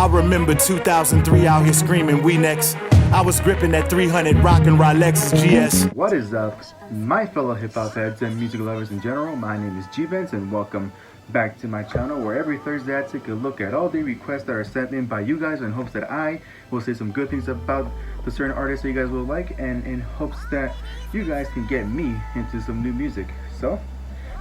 I remember 2003 out here screaming, we next. I was gripping that 300 rockin' Lexus GS. What is up, my fellow hip-hop heads and music lovers in general? My name is G-Benz and welcome back to my channel, where every Thursday I take a look at all the requests that are sent in by you guys in hopes that I will say some good things about the certain artists that you guys will like, and in hopes that you guys can get me into some new music. So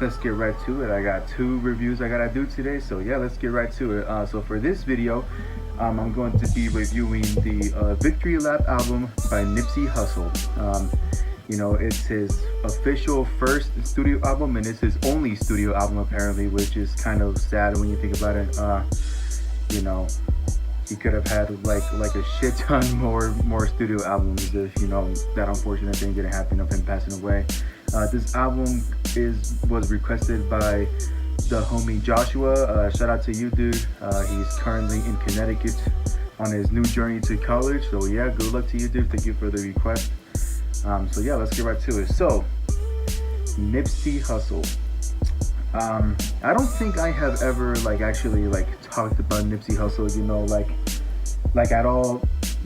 let's get right to it. I got 2 reviews I gotta do today, so yeah, let's get right to it. So for this video, I'm going to be reviewing the Victory Lap album by Nipsey Hussle. You know, it's his official first studio album, and it's his only studio album apparently, which is kind of sad when you think about it. You know, he could have had like a shit ton more studio albums if, you know, that unfortunate thing didn't happen of him passing away. This album was requested by the homie Joshua. Shout out to you, dude. He's currently in Connecticut on his new journey to college, so yeah, good luck to you, dude. Thank you for the request. So yeah, let's get right to it. So Nipsey Hussle. I don't think I have ever actually talked about Nipsey Hussle, you know, like at all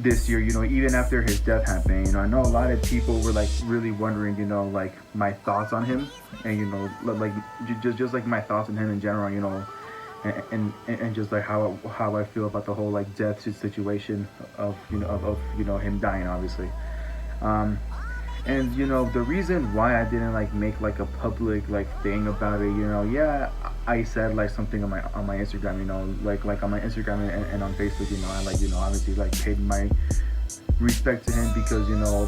this year, you know, even after his death happened. You know, I know a lot of people were really wondering, you know, my thoughts on him, and you know, just my thoughts on him in general, you know, and just how I feel about the whole death situation of him dying, obviously. And you know, the reason why I didn't make a public thing about it, you know, yeah, I said something on my Instagram, you know, on my Instagram and on Facebook, you know, I obviously paid my respect to him, because you know,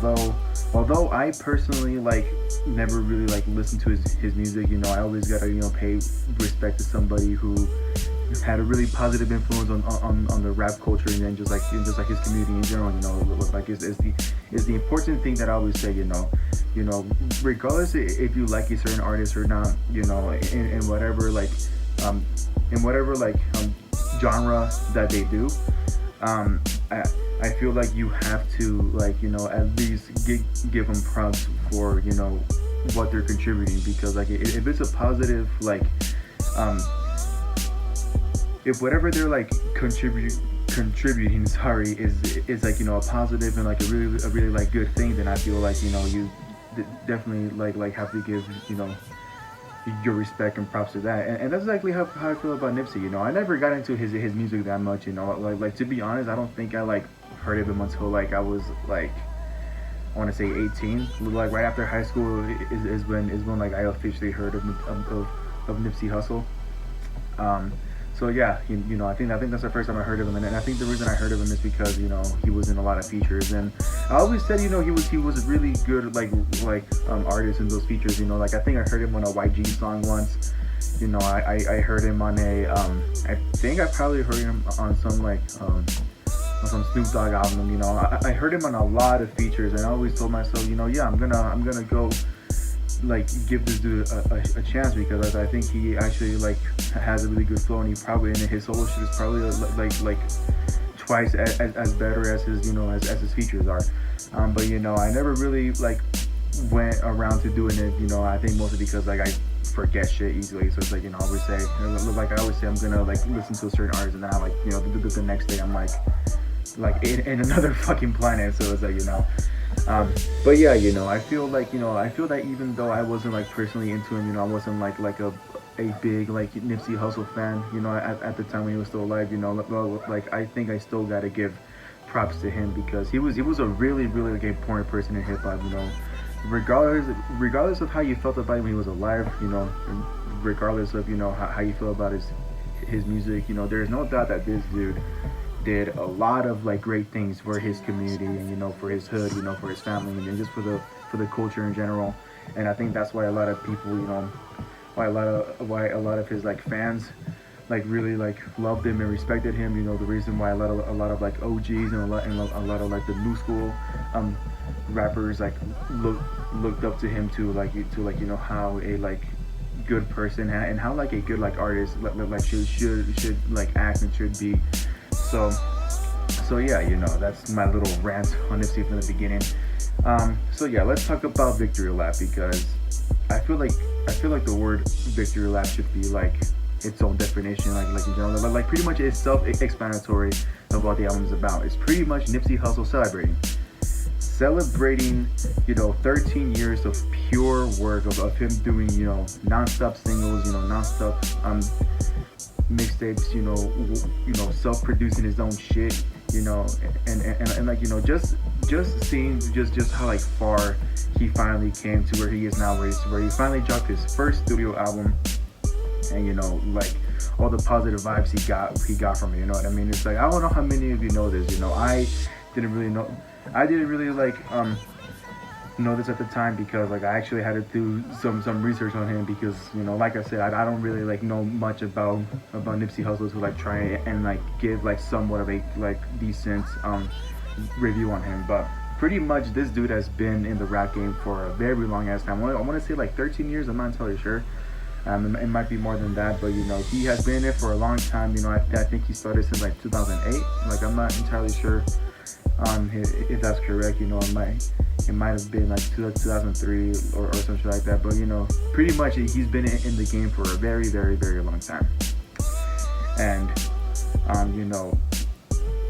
although I personally never really listened to his music, you know, I always gotta, you know, pay respect to somebody who had a really positive influence on the rap culture, and then just his community in general, you know, is the important thing that I always say, you know, regardless if you like a certain artist or not, you know, in whatever genre that they do, I feel like you have to you know, at least give them props for, you know, what they're contributing, because if it's a positive if whatever they're contributing, sorry, is you know, a positive and a really good thing, then I feel you know, you definitely have to give, you know, your respect and props to that. And that's exactly how I feel about Nipsey. You know, I never got into his music that much, you know, to be honest, I don't think I heard of him until I was I want to say 18, right after high school is when I officially heard of Nipsey Hussle. So yeah, you know, I think that's the first time I heard of him, and I think the reason I heard of him is because, you know, he was in a lot of features, and I always said, you know, he was a really good artist in those features. You know, I think I heard him on a YG song once. You know, I heard him on a I think I probably heard him on some on some Snoop Dogg album. You know, I heard him on a lot of features, and I always told myself, you know, yeah, I'm gonna go give this dude a chance, because I think he actually has a really good flow, and he probably, in his solo shit, is probably twice as better as his, you know, as his features are. But you know, I never really went around to doing it, you know, I think mostly because I forget shit easily. So it's you know, I always say I'm gonna listen to a certain artist, and then I you know, the next day I'm in another fucking planet. So it's you know, but yeah, you know, I feel you know, I feel that even though I wasn't personally into him, you know, I wasn't a big Nipsey Hussle fan, you know, at the time when he was still alive, you know, I think I still gotta give props to him, because he was a really important person in hip hop, you know, regardless of how you felt about him when he was alive, you know, regardless of, you know, how you feel about his music, you know, there's no doubt that this dude did a lot of great things for his community, and you know, for his hood, you know, for his family, and just for the culture in general. And I think that's why a lot of people, you know, why a lot of his fans really loved him and respected him. You know, the reason why a lot of OGs and a lot of the new school rappers looked up to him to you know, how a good person and how a good artist should act and should be. So yeah, you know, that's my little rant on Nipsey from the beginning. So yeah, let's talk about Victory Lap, because I feel like the word Victory Lap should be its own definition, like in general, like pretty much it's self-explanatory of what the album is about. It's pretty much Nipsey Hussle celebrating, 13 years of pure work of him doing, non-stop singles, non-stop mixtapes, self-producing his own shit, and like, just seeing just how like far he finally came to where he is now, where he finally dropped his first studio album, and like all the positive vibes he got from it, you know what I mean? It's like, I don't know how many of you know this, I didn't really like know this at the time, because like I actually had to do some research on him, because like I said, I don't really like know much about Nipsey Hussle to like try and like give like somewhat of a like decent review on him. But pretty much this dude has been in the rap game for a very long ass time. I want to say like 13 years, I'm not entirely sure. It might be more than that, but he has been in it for a long time. I think he started since like 2008. Like, I'm not entirely sure if that's correct. It might have been like 2003 or something like that. But pretty much he's been in the game for a very, very, very long time. And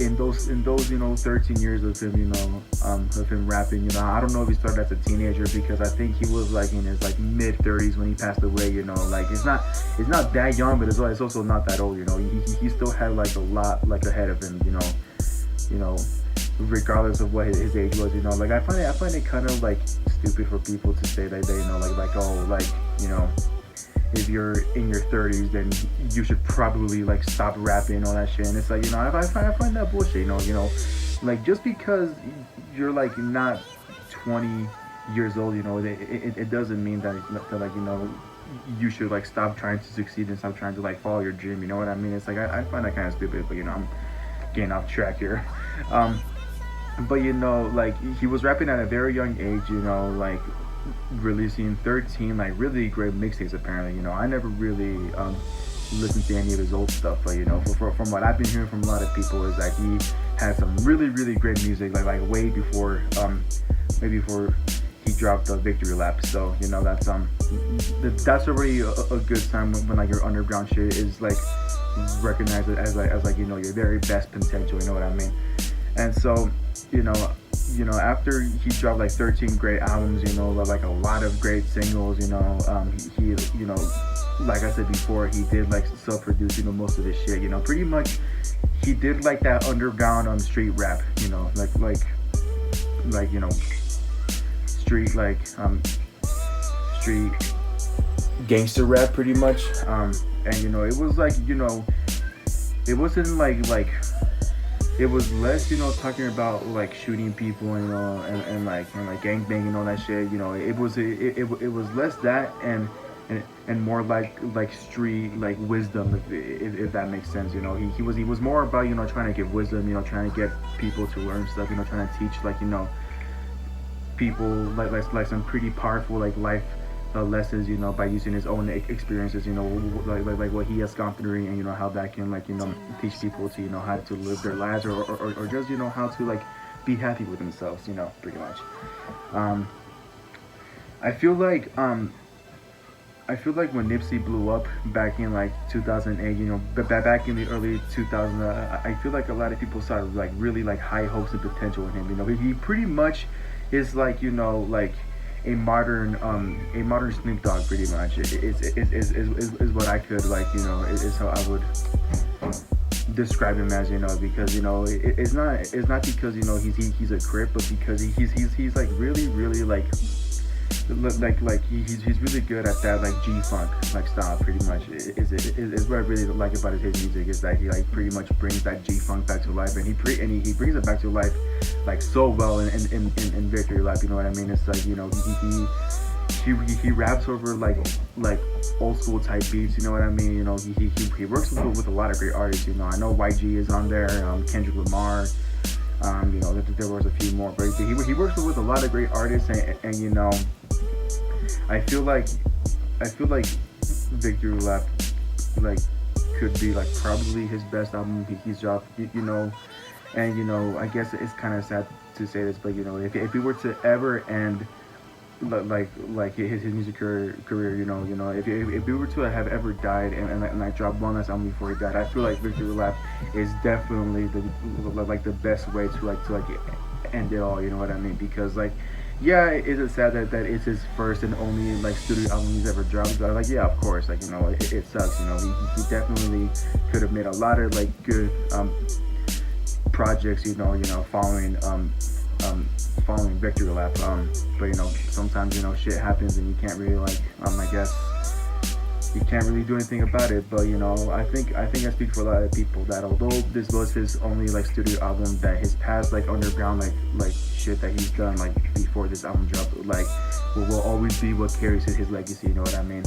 in those 13 years of him rapping, I don't know if he started as a teenager, because I think he was like in his like mid 30s when he passed away. Like it's not that young, but it's also not that old. He still had like a lot like ahead of him. Regardless of what his age was. Like I find it kind of like stupid for people to say that they if you're in your 30s, then you should probably like stop rapping and all that shit. And it's like, I find that bullshit. Like just because you're like not 20 years old, it doesn't mean that like you should like stop trying to succeed and stop trying to like follow your dream. You know what I mean? It's like I find that kind of stupid, but I'm getting off track here. But like he was rapping at a very young age, like releasing 13 like really great mixtapes apparently. I never really listened to any of his old stuff, but from what I've been hearing from a lot of people is that he had some really, really great music like way before maybe before he dropped the Victory Lap. So that's already a good sign when like your underground shit is like recognized as your very best potential, you know what I mean? And so after he dropped like 13 great albums, like a lot of great singles, he like I said before, he did like self-produce, most of this shit, pretty much he did like that underground street rap, like street gangster rap pretty much. And it was like, it wasn't like it was less, talking about like shooting people, and like gangbanging and all that shit. It was less that and more like street like wisdom, if that makes sense. He was more about trying to give wisdom, trying to get people to learn stuff, trying to teach like people like some pretty powerful like life lessons, by using his own experiences, like what he has gone through, and how that can like teach people to how to live their lives, or just how to like be happy with themselves, pretty much. I feel like when Nipsey blew up back in like 2008, but back in the early 2000s, I feel like a lot of people saw like really like high hopes and potential in him. He pretty much is like like a modern Snoop Dogg, pretty much. Is what I could like, is how I would describe him as, because it's not because he's a Crip, but because he's like really like he's really good at that like G-funk like style, pretty much. Is what I really like about his music, is that he like pretty much brings that G-funk back to life, and he brings it back to life like so well in Victory Lap, you know what I mean? It's like he raps over like old school type beats, you know what I mean? He works with a lot of great artists. I know YG is on there, Kendrick Lamar, there was a few more, but he works with a lot of great artists, and I feel like Victory Lap like could be like probably his best album he's dropped, and I guess it's kind of sad to say this, but if we were to ever end like his music career, if he were to have ever died and like dropped one last album before he died, I feel like Victory Lap is definitely the best way to end it all. You know what I mean? Because like, yeah, is it sad that it's his first and only like studio album he's ever dropped? But like, yeah, of course, like it sucks. He definitely could have made a lot of like good projects. Following following Victory Lap. But sometimes shit happens and you can't really like I guess you can't really do anything about it. But I think I speak for a lot of people that although this was his only like studio album, that his past like underground like shit that he's done like before this album dropped like will always be what carries his legacy. You know what I mean?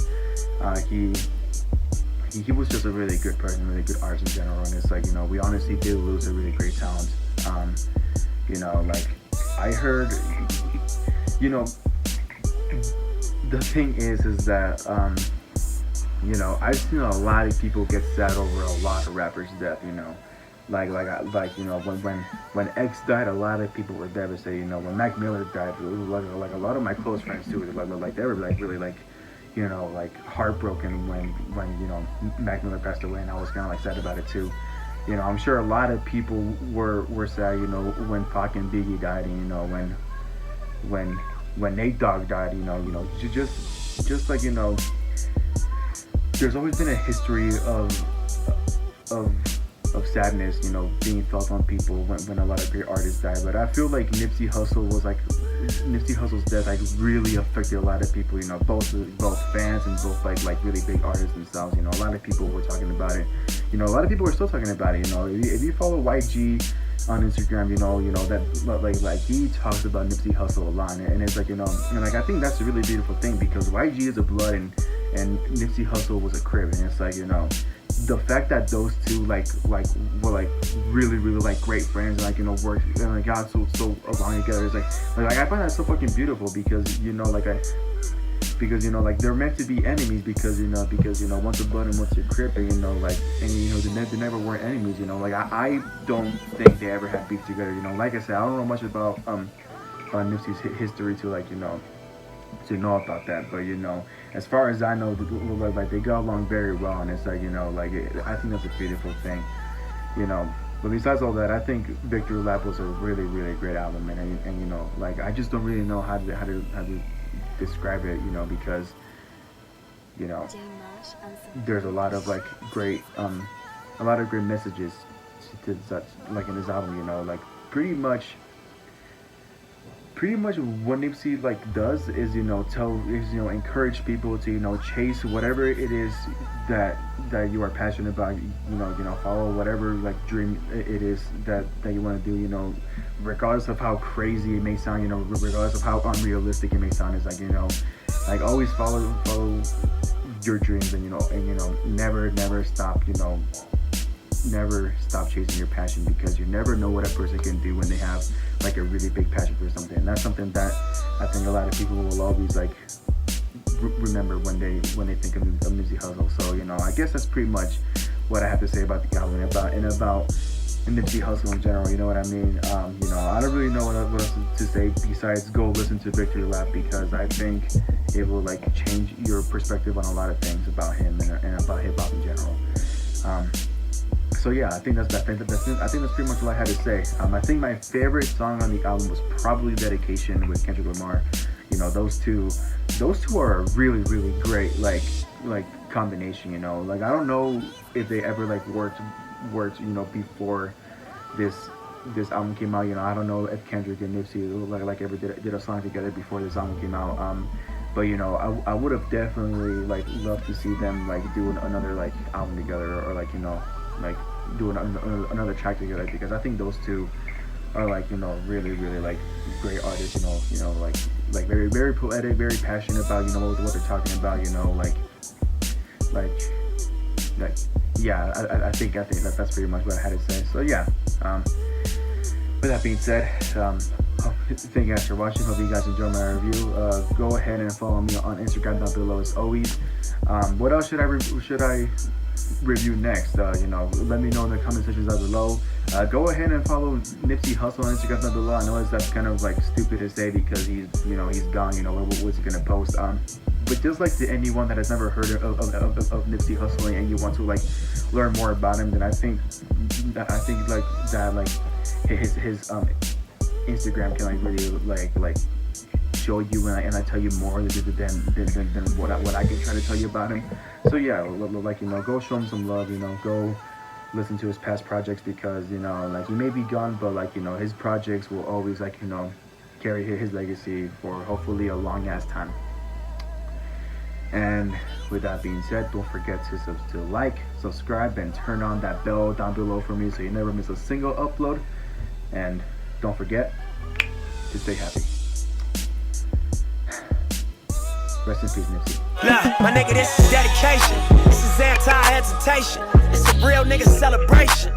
He was just a really good person, really good artist in general, and it's like we honestly did lose a really great talent. Like I heard, the thing is that I've seen a lot of people get sad over a lot of rappers' death. When X died, a lot of people were devastated. When Mac Miller died, it was like a lot of my close friends too. Like they were like really like like heartbroken when Mac Miller passed away, and I was kind of like sad about it too. I'm sure a lot of people were sad, when Pac and Biggie died, and when Nate Dogg died, just like there's always been a history of sadness, being felt on people when a lot of great artists die. But I feel like Nipsey Hussle's death like really affected a lot of people, both fans and both like really big artists themselves. A lot of people were talking about it. A lot of people are still talking about it. If you follow YG on Instagram, that like he talks about Nipsey Hussle a lot, and it's like and like I think that's a really beautiful thing because YG is a blood and Nipsey Hussle was a Crip, and it's like the fact that those two like were like really like great friends and like worked and like got so along together is like I find that so fucking beautiful because like they're meant to be enemies because once a blood and once a Crip, and they never were enemies. Like I don't think they ever had beef together. Like I said, I don't know much about Nipsey's history to to know about that, but as far as I know, like they got along very well, and it's like I think that's a beautiful thing. But besides all that, I think Victory Lap was a really great album, and like I just don't really know how to describe it, because there's a lot of like great messages to such like in this album, like pretty much what Nipsey like does is encourage people to chase whatever it is that you are passionate about, follow whatever like dream it is that you want to do, regardless of how crazy it may sound, regardless of how unrealistic it may sound. It's like like always follow your dreams, and never stop, never stop chasing your passion, because you never know what a person can do when they have like a really big passion for something. And that's something that I think a lot of people will always like remember when they think of Nipsey Hussle. So I guess that's pretty much what I have to say about the album and about Nipsey Hussle in general. You know what I mean? I don't really know what else to say besides go listen to Victory Lap, because I think it will like change your perspective on a lot of things about him and about hip hop in general. So yeah, I think that's pretty much all I had to say. I think my favorite song on the album was probably Dedication with Kendrick Lamar. Those two are a really great like combination. Like I don't know if they ever like worked before this album came out. I don't know if Kendrick and Nipsey like ever did a song together before this album came out. But I would have definitely like loved to see them like do another like album together, or like like do another track together, because I think those two are like really like great artists. Like very poetic, very passionate about what they're talking about. Yeah, I think that's pretty much what I had to say. So yeah, with that being said, thank you guys for watching. Hope you guys enjoyed my review. Go ahead and follow me on Instagram down below as always. What else should I review next. You know, let me know in the comment sections down below. Go ahead and follow Nipsey Hussle on Instagram down below. I know that's kind of like stupid to say because he's gone. You know, what's he gonna post? But just like to anyone that has never heard of Nipsey Hussle and you want to like learn more about him, then I think his Instagram can like really like show you and I tell you more than what I can try to tell you about him. So yeah, like, you know, go show him some love. You know, go listen to his past projects because, you know, like, he may be gone, but like, you know, his projects will always, like, you know, carry his legacy for hopefully a long ass time. And with that being said, don't forget to like, subscribe, and turn on that bell down below for me so you never miss a single upload. And don't forget to stay happy. Rest in peace, Nipsey. Nah, my nigga, this is dedication. This is anti-hesitation. It's a real nigga celebration.